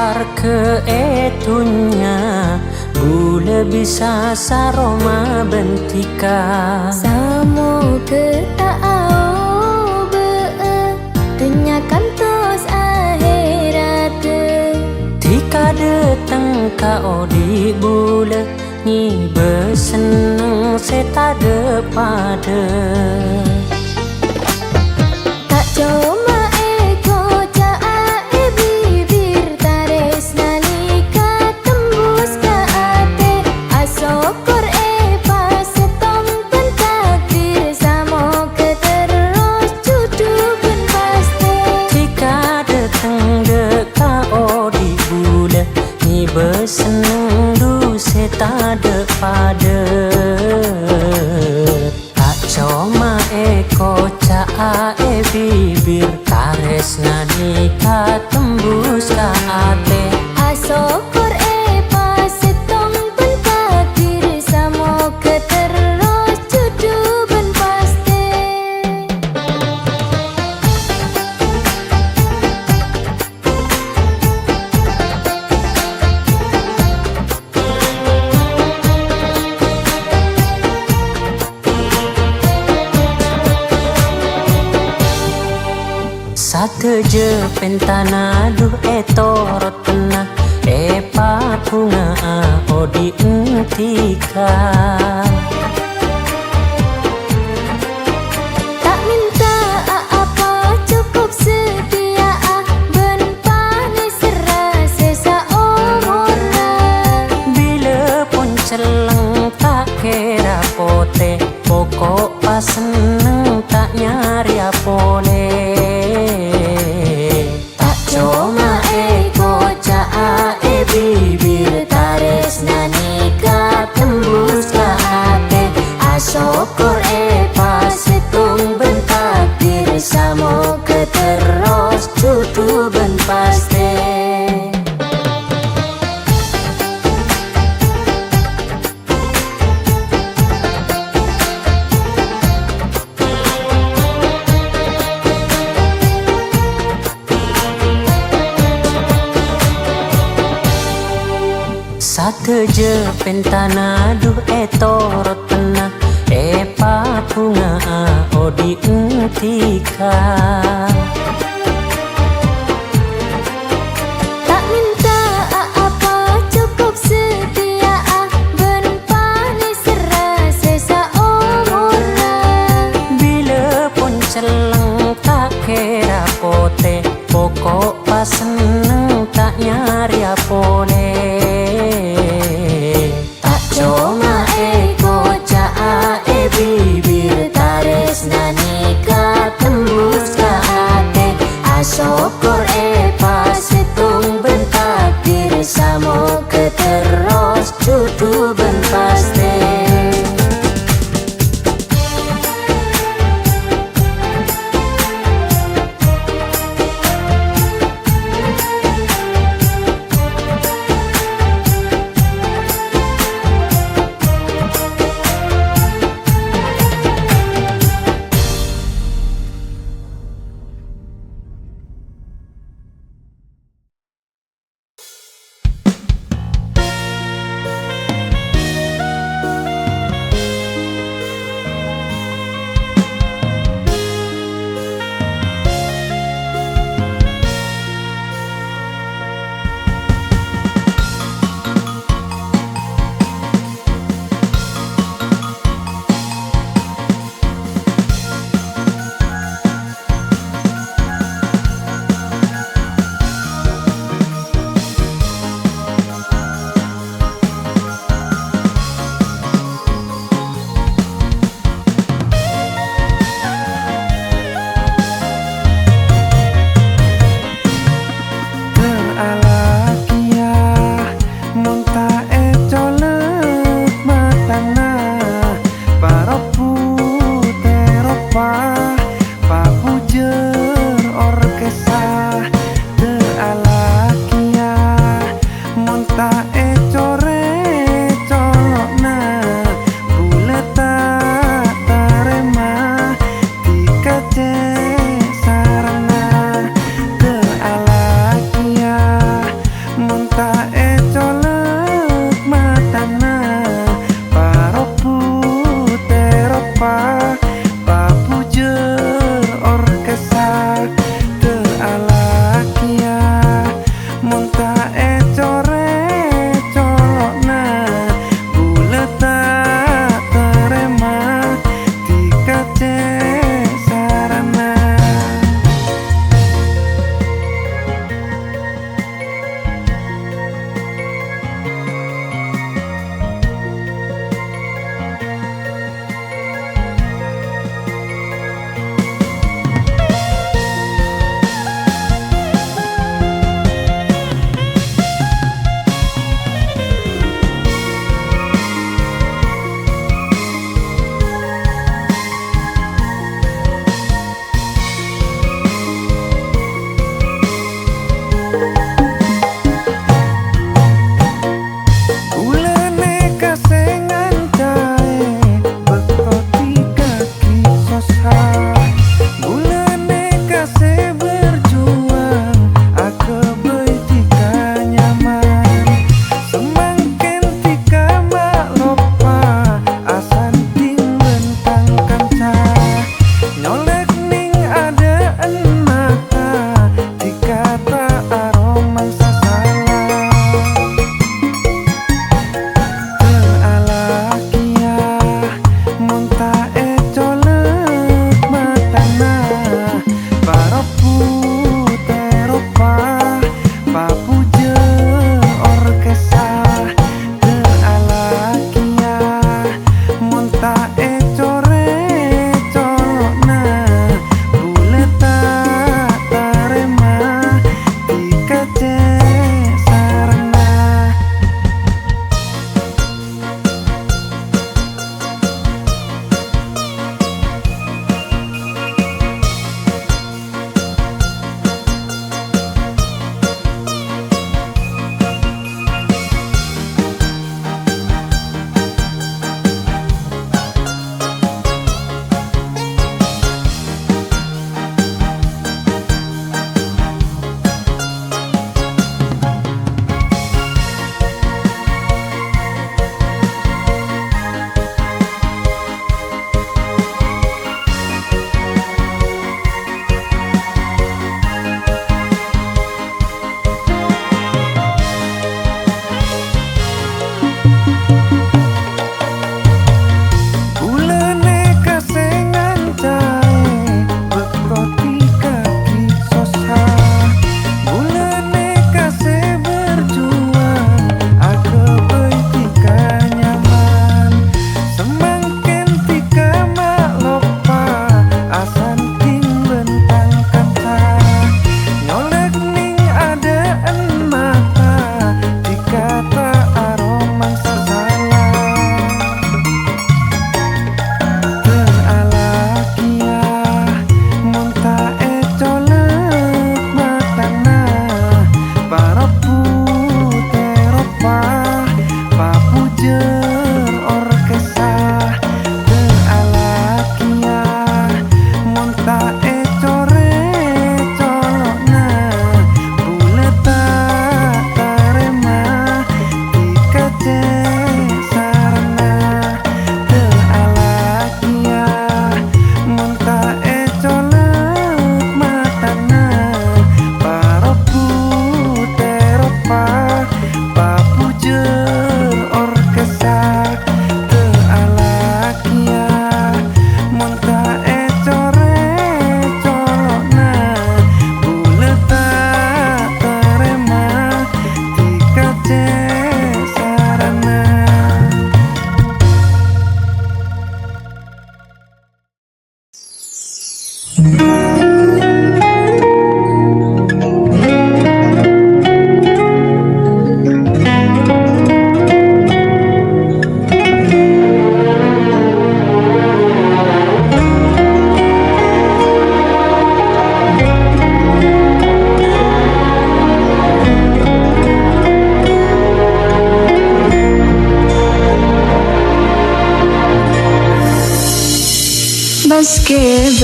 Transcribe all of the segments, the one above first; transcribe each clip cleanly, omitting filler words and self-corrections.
par ke etunya bule bisa saroma bentika Samo ke taau be tenyakan tos akhirat tika deteng ka di bule ni beseneng setade pada tak cuma eko caa bibir tares nalika tembus ka ate asokor pas setong pun takdir samo keterus cucu pun pasti tika deteng deka di bule ni beseneng du setade pada tak cuma eko caa bibir tares nadika tembus ka ate asokor pas setong pun takdir samo keterus cucu pun pasti sate je pentana duh etorot tenah papunga di entika tak minta apa cukup setia ben pani serase saumurna bila pun celeng tak kira pote pokok pas seneng tak nyari apole tak cuma eko caa bibir tares nanika tembus ka ate asokor pas setung ben takdir samo keteros cutu ben pasti sate je pentana duh etorot tenah papunga di entika tak minta apa cukup setia ben pani serase saumurna bila pun celeng tak kira pote pokok pas seneng tak nyari apole tak cuma eko caa bibir tares nanika tembus ka ate asokor pas setung ben takdir samo keteros cutu ben pasti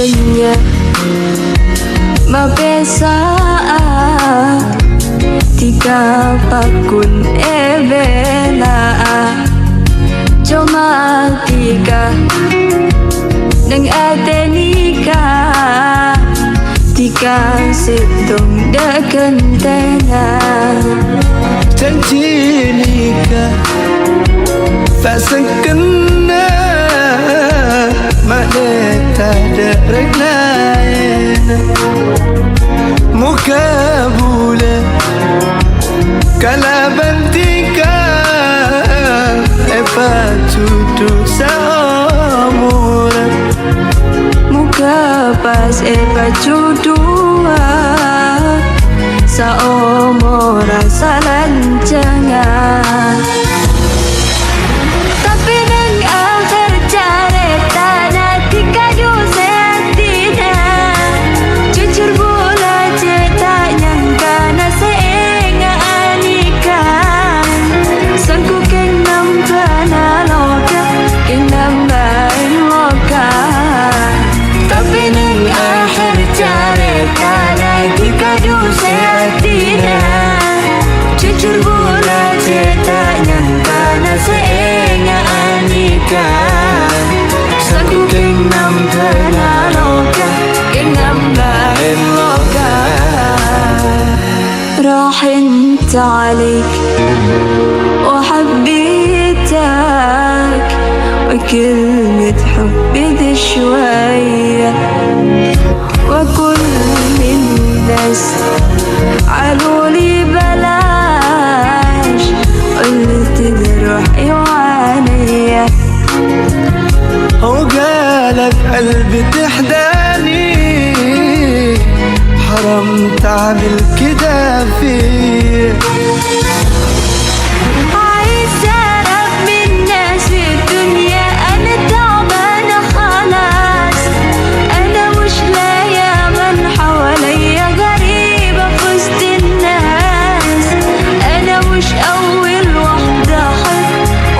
Benya mapesa tiga pakun ebela cuma tiga nang atenika tiga setong dekentena janji nikah tak sekena makna tak ada lain muka bulan kala bantika epa duduk seumuran muka pas baju dua seumuran salanjangan tapi nang akhir cerita nanti kayu setina jujur bola cerita nyangka nasi enga anikan sangku keng nampana loka keng nambain loka tapi nang akhir cerita nanti kayu setina jujur bola cerita nyangka nasi enga anikan sangku keng nampana loka keng nambain loka راح انت عليك وحبيتك وكلمة حبي دي شوية وكل الناس قالولي بلاش قلت روحي وعينيا وقالت قلبي تحداني حرام تعمل كده فيه عايزة أعرف من الناس في الدنيا أنا تعبانة خلاص أنا مش لاقية من حواليا غريبة في وسط الناس أنا مش أول واحدة أحب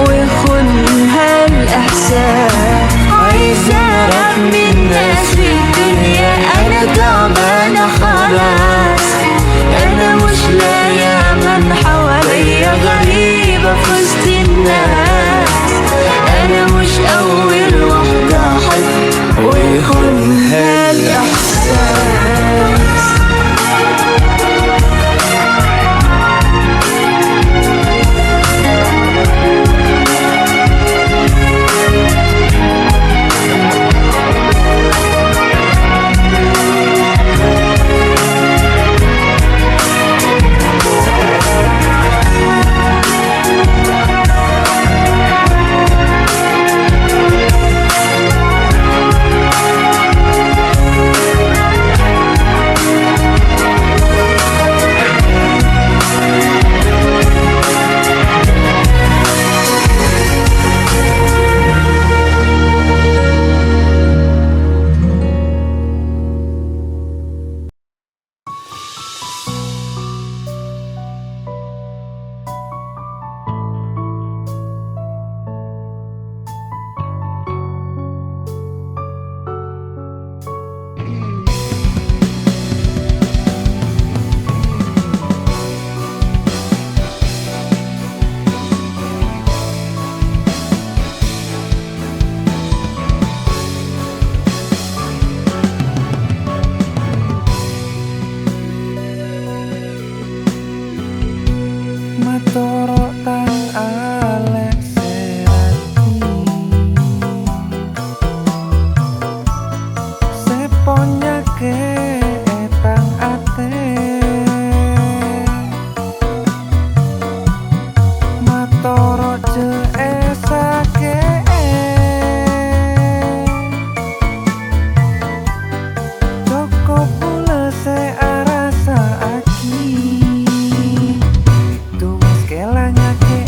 ويخونها الإحساس عايزة أعرف من الناس في الدنيا أنا تعبانة خلاص أنا مش لاقية من حواليا غريبة في وسط الناس أنا مش أول واحدة أحب ويخونها الإحساس Matoro tang alek serati seponya ke tang ate matoro je esake Joko pula se arasa aki kelanya ke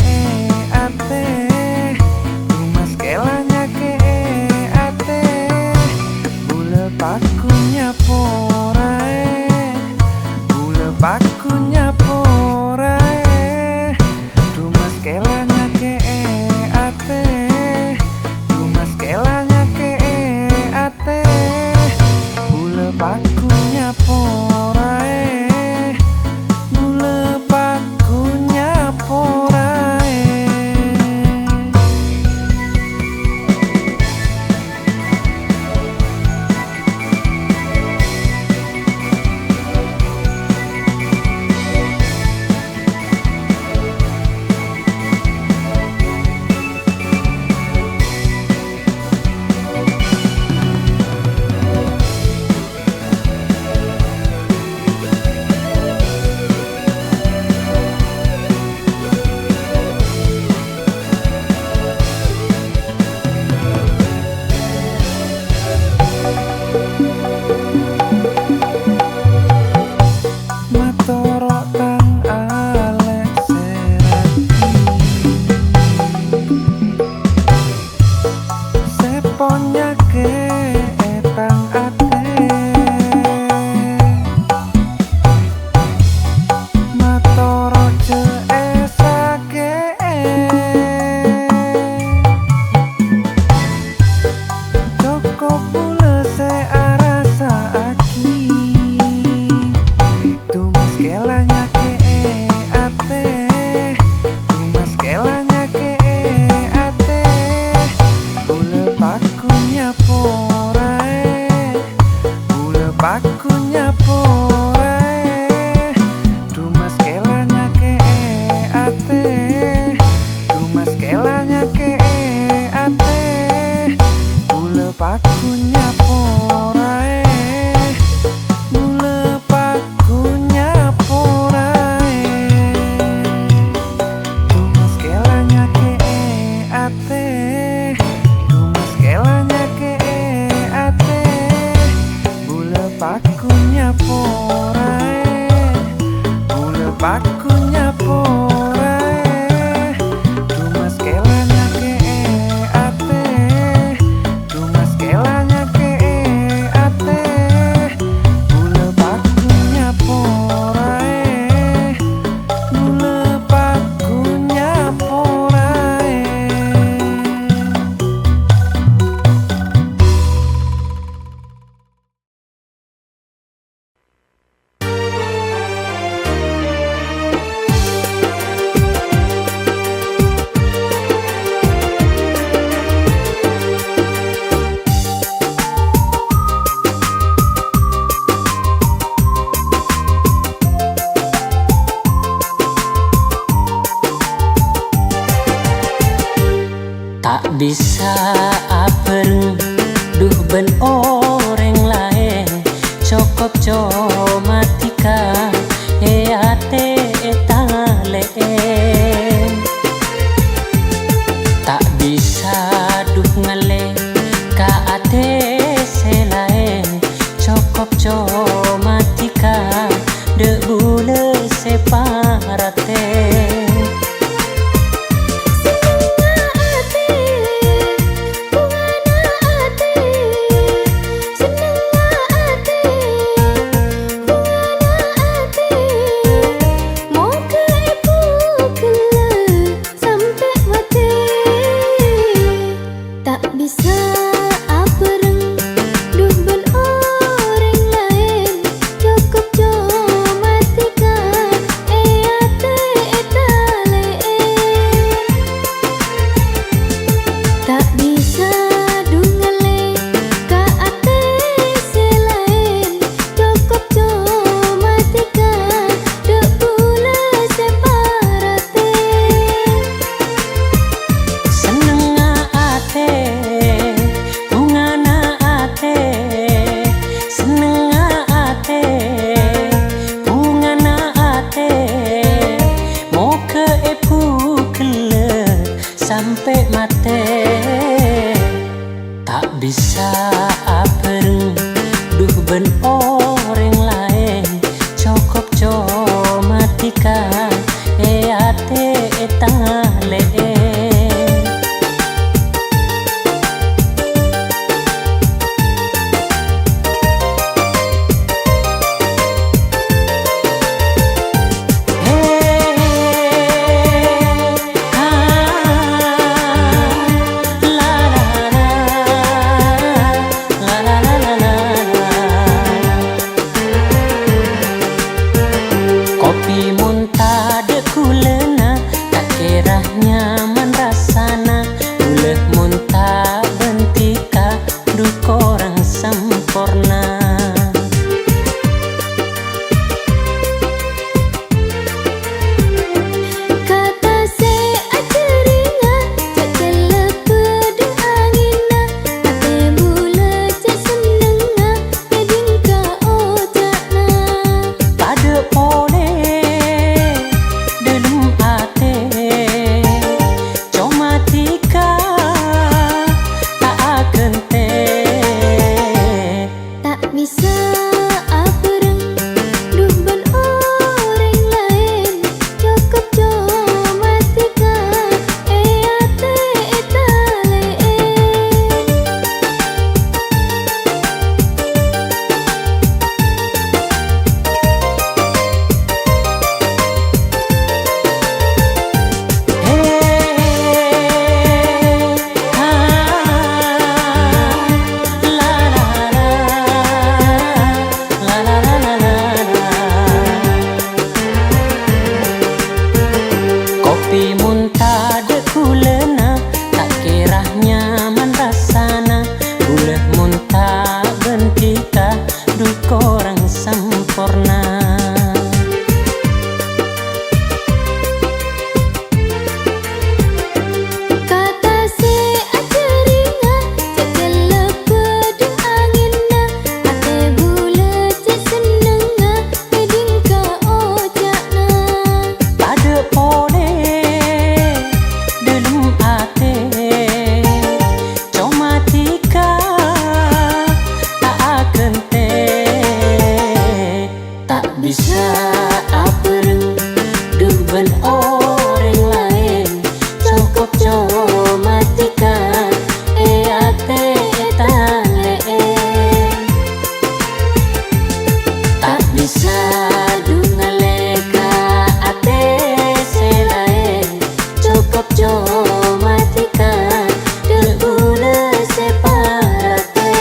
Tak bisa apereng duh ben orang lain cokop comatika ate leen. Tak bisa duh ngale ka ate selain cokop comatika de bule separate. Sampai mati tak bisa apereng duh ben orang lain cokop comatika ate leen. Kopi muntah de kulena tak kira nyaman rasana uleh muntah bentika du korang sempurna. Kata se aceringa cak celepe de angina ate bule cak senenga pedingka ojakna. Pada pone dalam ate comatika tak akan te. Tak bisa apereng duh ben orang lain cokop comatika ate leen. Kopi muntah de kulena tak kira nyaman rasana uleh muntah bentika du korang sempurna. Kata se aceringa cak celepe de angina ate bule cak senenga pedingka ojakna. Pada pone dalam ate comatika tak akan te. Tak bisa apereng duh ben orang lain cokop comatika ate leen. Tak bisa duh ngaleka ate selain cokop comatika de bule separate.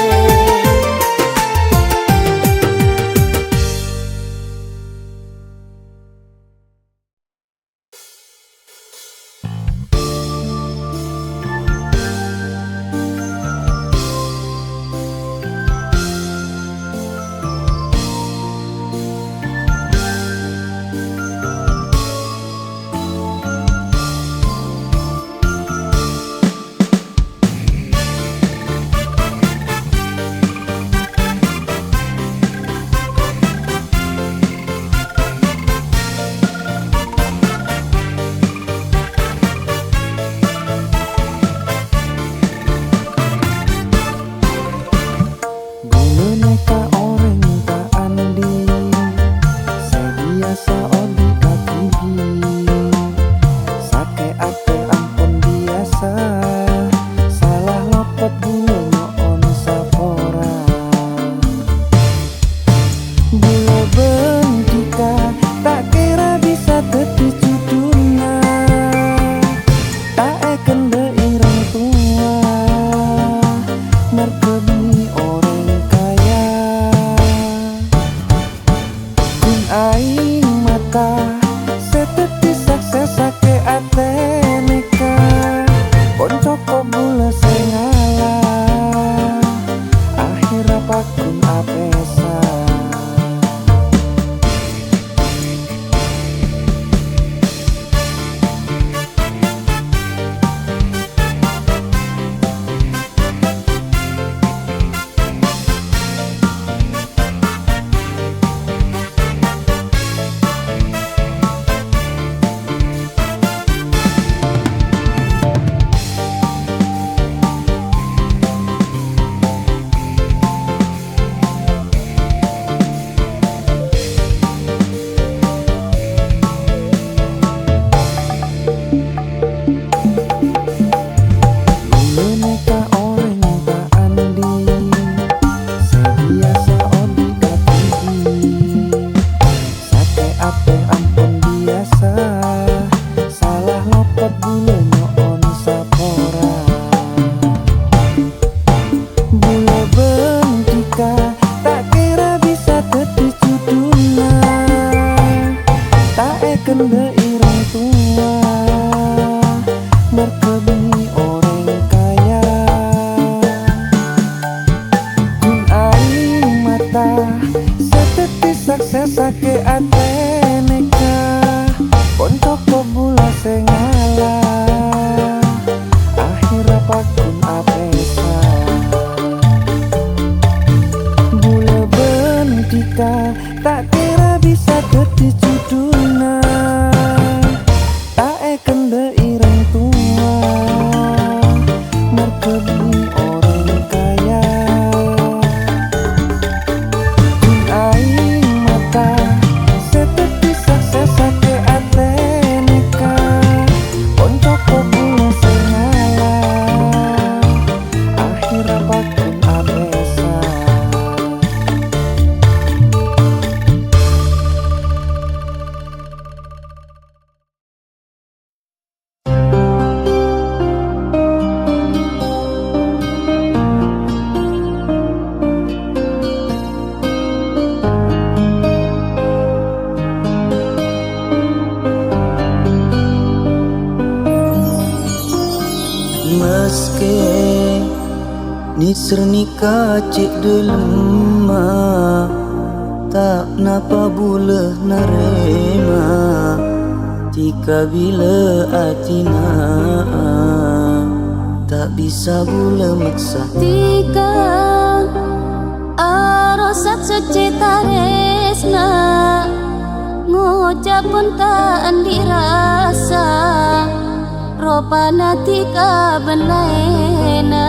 cokot bule nyoon sapora. Bule bentika tak kira bisa dadi judulna. Tak kende ireng tua merkebi orang kaya. Kun aing mata setepi sukses ake ate neka. Ponco bula sengala akhirnya pakun apesa. Bule bentika tak kira bisa dadi judulna. Tak kende ireng tua merkebi orang kaya. Kun aing mata setepi sukses ake ate neka. Ponco bula sengala akhirnya pakun apesa. Meski nisr nikah cik delema, tak napa bule narema. Tika bila atina tak bisa bule maksa. Tika arosat secita resna ngucap pun tak andi rasa. Ropana tika benlaena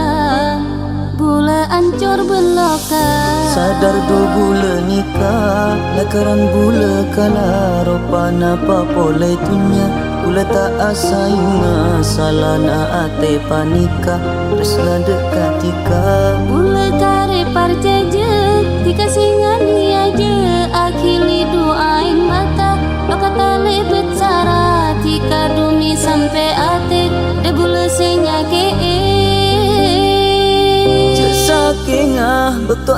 bula ancur beloka. Sadar do bule nikah lakaran bule kala ropana papole tunya. Bule tak asainga salana ate panika resna dekat tika. Bula kare parjaje tika singani aja akhili doain mata. Lokata lebet sara tika dumi sampai ate de bula senyake. Kengah beto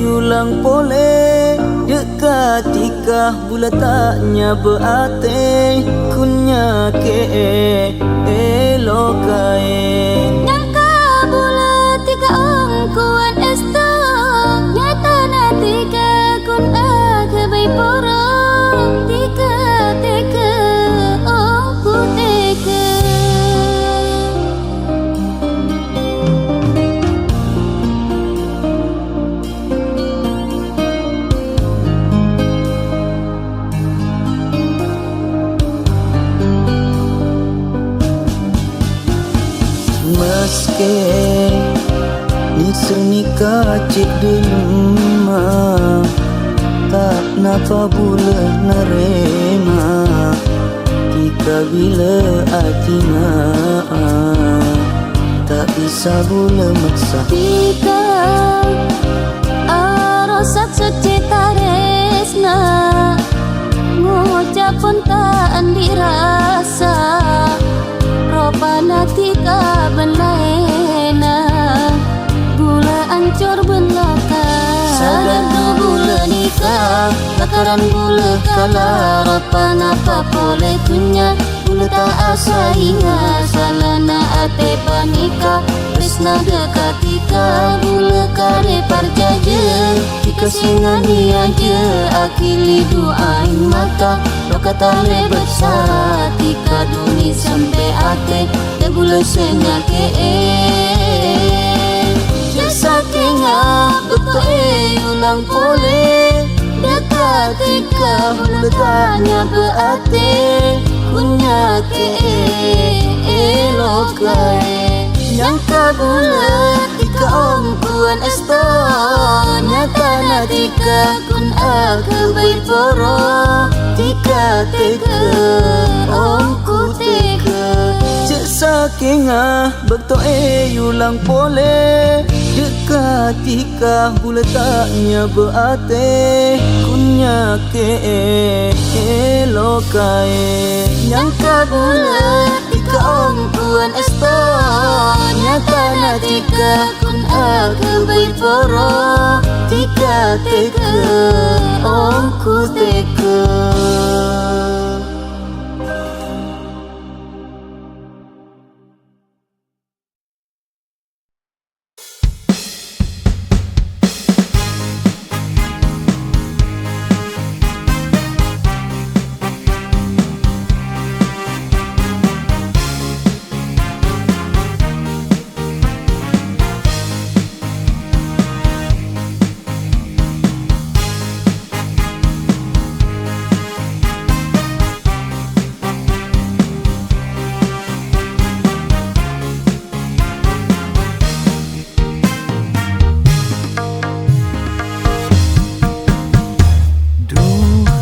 yulang pole dekat tika bula taknya beate kunya ke elokae. Nyangka bula tika ongkuan esto nyata na tika kun kebai poro. Tika teka ongku teka. Meski nisr nikah cik delema, tak napa bule narema. Tika bila atina tak bisa bule maksa. Tika arosat secita resna ngucap pun tak andi rasa. Ropana tika benlaena bula ancur beloka. Sadar do bula nikah lakaran bula kala ropana papole tunya. Bula tak asainga salana ate panika resna dekat tika. Bula kare parjaje tika singani aja akili doain mata. Lokata lebet sara tika duni sampai ate de bula senyake. Jasa kengah beto ulang pole dekat tika bula tanya beate kunya ke elokae. Nyangka bula tika ongkuan esto nyata na tika kun kebai poro. Tika teka ongku teka. Jasa kengah beto yulang pole dekat tika bula taknya beate kunya ke elokae. Nyangka bula tika tuan esto nyata na tika kun aku bayi poro tika teka ongku teka.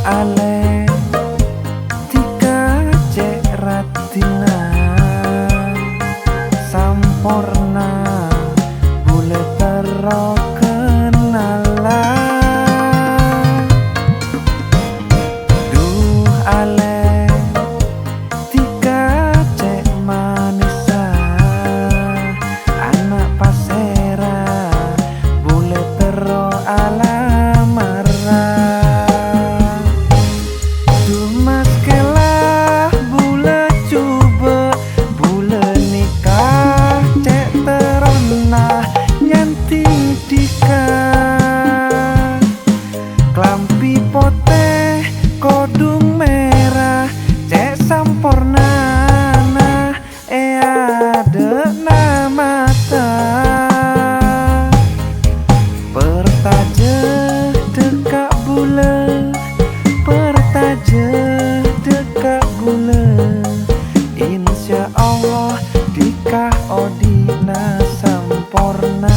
Ale tika cek ratina sampurna bule tero kenalan. Duh ale tika cek manisa anak pasera bule tero alamara. Klampi poteh kodung merah cek sampurna nah ada mata pertaje dekak bulan pertaje dekak bulan insya Allah dikah odina sampurna.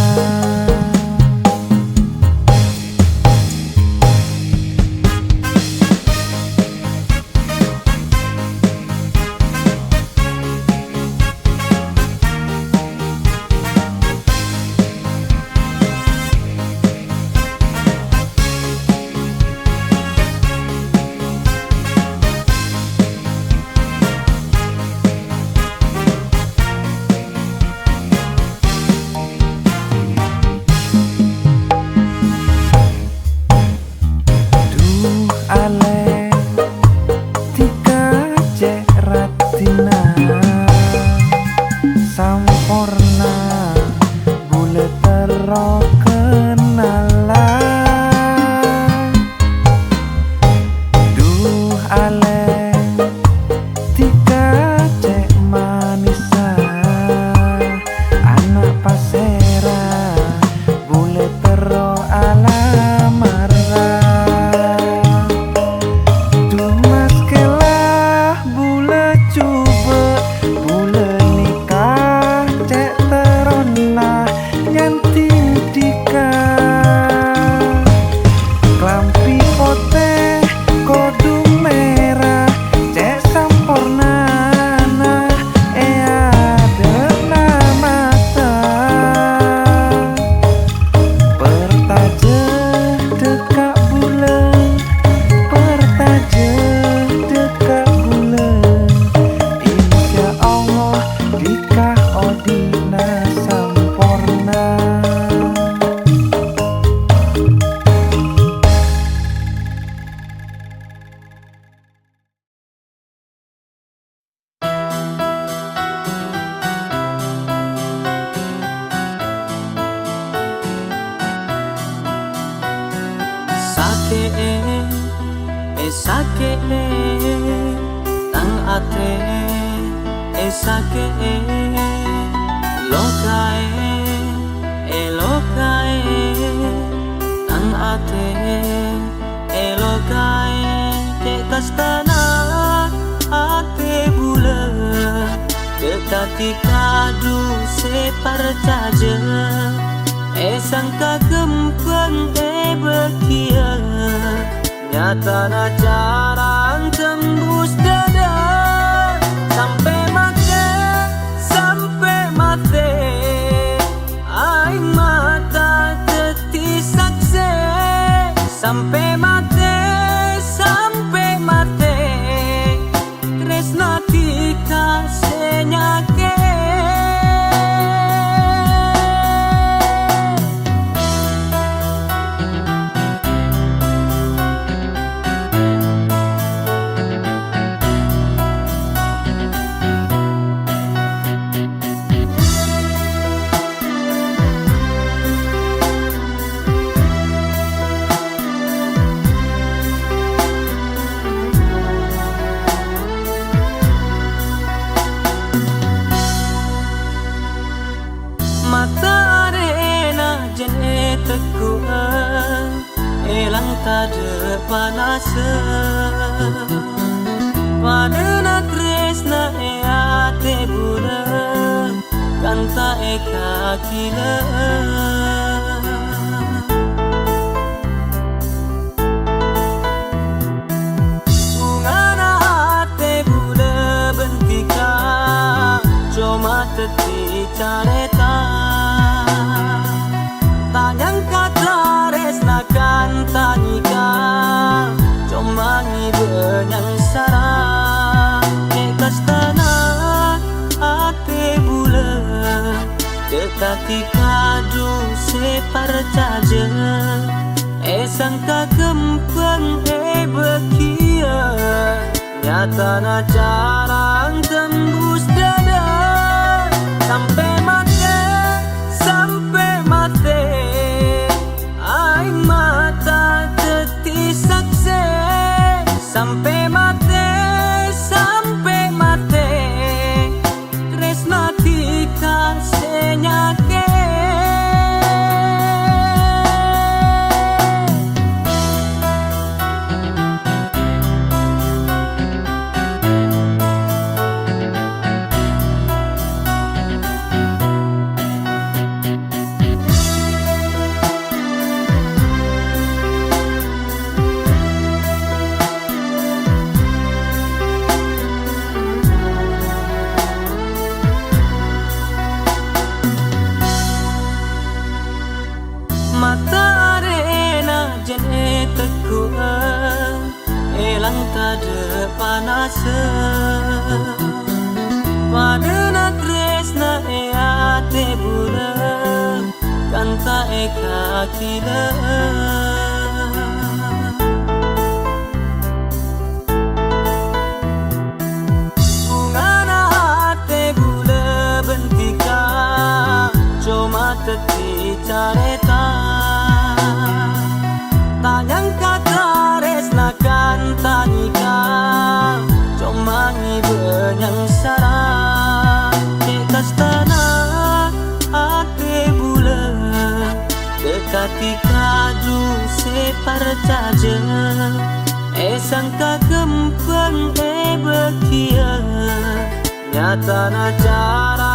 Ale tika cek ratina sampurna bule tero kenalan. Duh ale tika cek manisa anak pasera bule tero alamara. Sake tang ate sake lokae tang ate lokae ke kastana ate bulan dekati kadu separtaje sangka kempen bekia nyata na jarang tembus dada sampai mate aing mata teti sakse sampai mate tresna tika senyake tade panase Padena tresna e ate bule Kanta e kakile Ungana ate bule bentika Cuma teti careta Tanyang kata resna kanta nikah Cuma ngibenyang sarang Ekas tanah ate bule Dekati kadu separ caje Esang kagempeng bekia Nyata na jarang tembus dada Sampai mati, sampai mati Aing mata teti sakse Sampai mati, sampai mati Tresna tika senyake Mata arena jene tekuan Elang tade panase Padena tresna e ate bule Kanta e kakile Ungana ate bule bentika Cuma teti careta Tanyang kata resna kanta nikah Cuma ngibenyang sarang Ekas tanah ate bule Dekati kadu separ caje Esang kagempeng bekia Nyata na cara